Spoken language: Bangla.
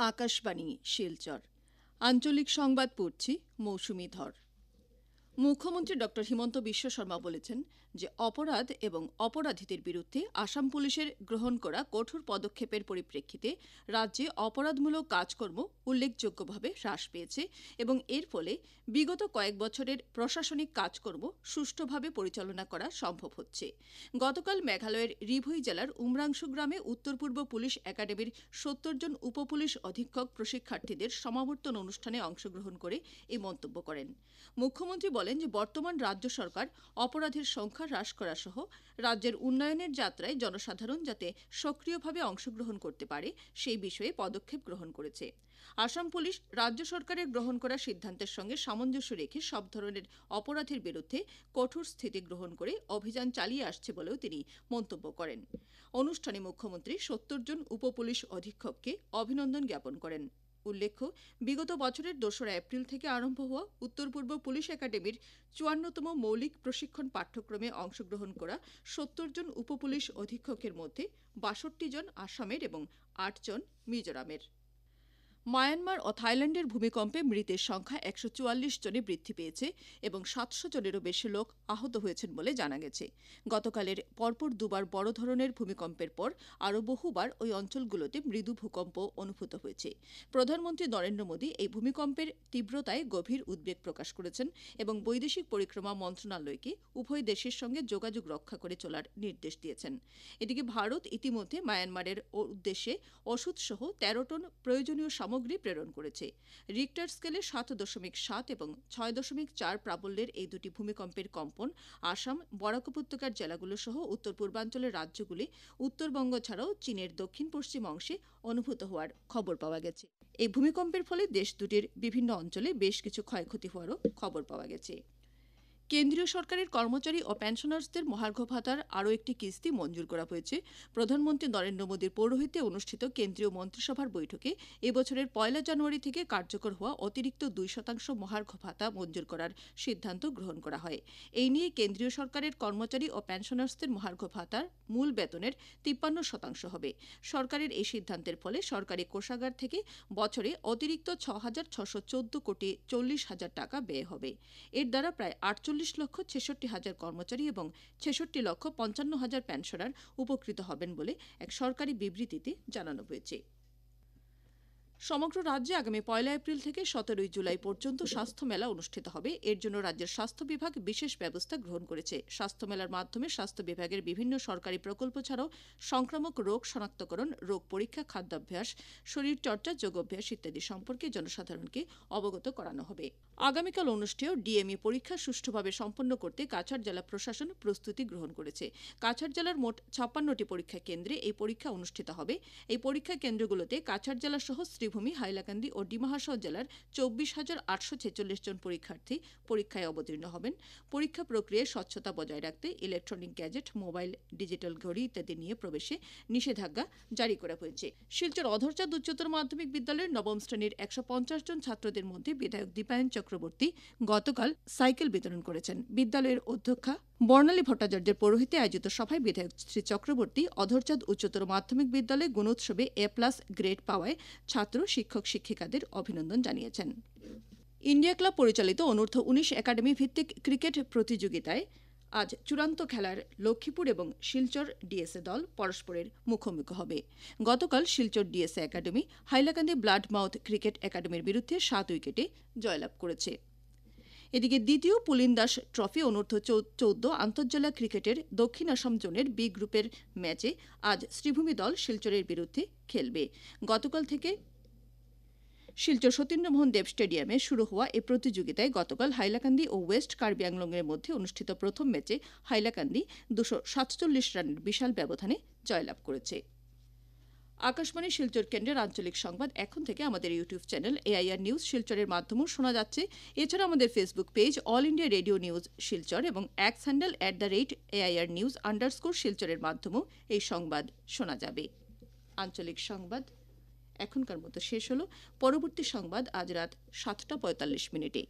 আকাশবাণী শিলচর আঞ্চলিক সংবাদ পড়ছি মৌসুমী ধর। মুখ্যমন্ত্রী ড হিমন্ত বিশ্ব শর্মা বলেছেন যে অপরাধ এবং অপরাধীদের বিরুদ্ধে আসাম পুলিশের গ্রহণ করা কঠোর পদক্ষেপের পরিপ্রেক্ষিতে রাজ্যে অপরাধমূলক কাজকর্ম উল্লেখযোগ্যভাবে হ্রাস পেয়েছে এবং এর ফলে বিগত কয়েক বছরের প্রশাসনিক কাজকর্ম সুষ্ঠুভাবে পরিচালনা করা সম্ভব হচ্ছে। গতকাল মেঘালয়ের রিভুই জেলার উমরাংশু গ্রামে উত্তর পূর্ব পুলিশ একাডেমির ৭০ জন উপপুলিশ অধীক্ষক প্রশিক্ষার্থীদের সমাবর্তন অনুষ্ঠানে অংশগ্রহণ করে এই মন্তব্য করেন। মুখ্যমন্ত্রী বলেন যে বর্তমান রাজ্য সরকার অপরাধের সংখ্যা হ্রাস করা সহ রাজ্যের উন্নয়নের যাত্রায় জনসাধারণ যাতে সক্রিয়ভাবে অংশগ্রহণ করতে পারে সেই বিষয়ে পদক্ষেপ গ্রহণ করেছে। আসাম পুলিশ রাজ্য সরকারের গ্রহণ করা সিদ্ধান্তের সঙ্গে সামঞ্জস্য রেখে সব ধরনের অপরাধের বিরুদ্ধে কঠোর স্থিতি গ্রহণ করে অভিযান চালিয়ে আসছে বলেও তিনি মন্তব্য করেন। অনুষ্ঠানে মুখ্যমন্ত্রী ৭০ জন উপপুলিশ অধীক্ষককে অভিনন্দন জ্ঞাপন করেন। উল্লেখ্য, বিগত বছরের ২রা এপ্রিল থেকে আরম্ভ হওয়া উত্তর পূর্ব পুলিশ একাডেমির ৫৪তম মৌলিক প্রশিক্ষণ পাঠ্যক্রমে অংশগ্রহণ করা ৭০ জন উপপুলিশ অধীক্ষকের মধ্যে ৬২ জন আসামের এবং ৮ জন মিজোরামের। মায়ানমার ও থাইল্যান্ডের ভূমিকম্পে মৃতের সংখ্যা ১৪৪ জনে বৃদ্ধি পেয়েছে এবং ৭০০ জনেরও বেশি লোক আহত হয়েছেন বলে জানা গেছে। গতকালের পরপর দুবার বড় ধরনের ভূমিকম্পের পর আরও বহুবার ওই অঞ্চলগুলোতে মৃদু ভূকম্প অনুভূত হয়েছে। প্রধানমন্ত্রী নরেন্দ্র মোদী এই ভূমিকম্পের তীব্রতায় গভীর উদ্বেগ প্রকাশ করেছেন এবং বৈদেশিক পরিক্রমা মন্ত্রণালয়কে উভয় দেশের সঙ্গে যোগাযোগ রক্ষা করে চলার নির্দেশ দিয়েছেন। এদিকে ভারত ইতিমধ্যে মায়ানমারের উদ্দেশ্যে ওষুধসহ ১৩ টন প্রয়োজনীয় সামগ্রী প্রেরণ করেছে। রিক্টার স্কেলে ৭.৭ এবং ৬.৪ প্রাবল্যের এই দুটি ভূমিকম্পের কম্পন আসাম, বরাক উপত্যকার জেলাগুলো সহ উত্তর পূর্বাঞ্চলের রাজ্যগুলি, উত্তরবঙ্গ ছাড়াও চীনের দক্ষিণ পশ্চিম অংশে অনুভূত হওয়ার খবর পাওয়া গেছে। এই ভূমিকম্পের ফলে দেশ দুটির বিভিন্ন অঞ্চলে বেশ কিছু ক্ষয়ক্ষতি হওয়ারও খবর পাওয়া গেছে। কেন্দ্রীয় সরকারের কর্মচারী ও পেনশনার্সদের মহার্ঘ ভাতার আরও একটি কিস্তি মঞ্জুর করা হয়েছে। প্রধানমন্ত্রী নরেন্দ্র মোদীর পৌরোহিত্যে অনুষ্ঠিত কেন্দ্রীয় মন্ত্রিসভার বৈঠকে এবছরের ১ জানুয়ারি থেকে কার্যকর হওয়া অতিরিক্ত ২% মহার্ঘ ভাতা মঞ্জুর করার সিদ্ধান্ত গ্রহণ করা হয়। এই নিয়ে কেন্দ্রীয় সরকারের কর্মচারী ও পেনশনার্সদের মহার্ঘ ভাতার মূল বেতনের ৫৩% হবে। সরকারের এই সিদ্ধান্তের ফলে সরকারি কোষাগার থেকে বছরে অতিরিক্ত ৬,৬১৪ কোটি ৪০ হাজার টাকা ব্যয় হবে। এর দ্বারা প্রায় ৪৮,৬৬,০০০ কর্মচারী এবং ৬৬,৫৫,০০০ পেনশনার উপকৃত হবেন বলে এক সরকারি বিবৃতিতে জানানো হয়েছে। সমগ্র রাজ্যে আগামী ১ এপ্রিল থেকে ১৭ জুলাই পর্যন্ত স্বাস্থ্য মেলা অনুষ্ঠিত হবে। এর জন্য রাজ্যের স্বাস্থ্য বিভাগ বিশেষ ব্যবস্থা গ্রহণ করেছে। স্বাস্থ্য মেলার মাধ্যমে স্বাস্থ্য বিভাগের বিভিন্ন সরকারি প্রকল্প ছাড়াও সংক্রামক রোগ শনাক্তকরণ, রোগ পরীক্ষা, খাদ্যাভ্যাস, শরীরচর্চা, যোগাভ্যাস ইত্যাদি সম্পর্কে জনসাধারণকে অবগত করানো হবে। আগামীকাল অনুষ্ঠেয় ডিএমই পরীক্ষা সুষ্ঠুভাবে সম্পন্ন করতে কাছাড় জেলা প্রশাসন প্রস্তুতি গ্রহণ করেছে। কাছাড় জেলার মোট ৫৬টি পরীক্ষা কেন্দ্রে এই পরীক্ষা অনুষ্ঠিত হবে। এই পরীক্ষা কেন্দ্রগুলোতে কাছাড় জেলা সহ শ্রীভূমি, হাইলাকান্দি ও ডিমাহাসাও জেলার ২৪,৮৪৬ জন পরীক্ষার্থী পরীক্ষায় অবতীর্ণ হবেন। পরীক্ষা প্রক্রিয়ায় স্বচ্ছতা বজায় রাখতে ইলেকট্রনিক গ্যাজেট, মোবাইল, ডিজিটাল ঘড়ি ইত্যাদি নিয়ে প্রবেশে নিষেধাজ্ঞা জারি করা হয়েছে। শিলচর অধরচাঁদ উচ্চতর মাধ্যমিক বিদ্যালয়ের নবম শ্রেণীর ১৫০ জন ছাত্রদের মধ্যে বিধায়ক দীপায়ন চক্রবর্তী গতকাল সাইকেল বিতরণ করেছেন। বিদ্যালয়ের অধ্যক্ষা বর্ণালী ভট্টাচার্যের পৌরোহিত্যে আয়োজিত সভায় বিধায়ক শ্রী চক্রবর্তী অধরচাঁদ উচ্চতর মাধ্যমিক বিদ্যালয়ে গুণোৎসবে A+ গ্রেড পাওয়ায় ছাত্র, শিক্ষক, শিক্ষিকাদের অভিনন্দন জানিয়েছেন। ইন্ডিয়া ক্লাব পরিচালিত অনূর্ধ্ব ১৯ একাডেমি ভিত্তিক ক্রিকেট প্রতিযোগিতায় আজ চূড়ান্ত খেলার লক্ষ্মীপুর এবং শিলচর ডিএসএ দল পরস্পরের মুখোমুখি হবে। গতকাল Silchar DSA academy Hailakandi blood mouth cricket একাডেমির বিরুদ্ধে ৭ উইকেটে জয়লাভ করেছে। এদিকে দ্বিতীয় পুলিন দাস ট্রফি অনূর্ধ্ব ১৪ আন্তঃজেলা ক্রিকেটের দক্ষিণ আসাম জোনের বি গ্রুপের ম্যাচে আজ শ্রীভূমি দল শিলচরের বিরুদ্ধে খেলবে। গতকাল থেকে শিলচর সতীন্দ্রমোহন দেব স্টেডিয়ামে শুরু হওয়া এই প্রতিযোগিতায় গতকাল হাইলাকান্দি ও ওয়েস্ট কার্বি আংলংয়ের মধ্যে অনুষ্ঠিত প্রথম ম্যাচে হাইলাকান্দি ২৪৭ রানের বিশাল ব্যবধানে জয়লাভ করেছে। আকাশবাণী শিলচর কেন্দ্রের আঞ্চলিক সংবাদ এখন থেকে আমাদের ইউটিউব চ্যানেল এআইআর নিউজ শিলচরের মাধ্যমেও শোনা যাচ্ছে। এছাড়া আমাদের Facebook page all India radio news Silchar এবং এক্স হ্যান্ডেল @AIR নিউজ _শিলচরের মাধ্যমেও এই সংবাদ শোনা যাবে। আঞ্চলিক সংবাদ এখনকার মতো শেষ হলো। পরবর্তী সংবাদ আজ রাত ৭টা ৪৫ মিনিটে।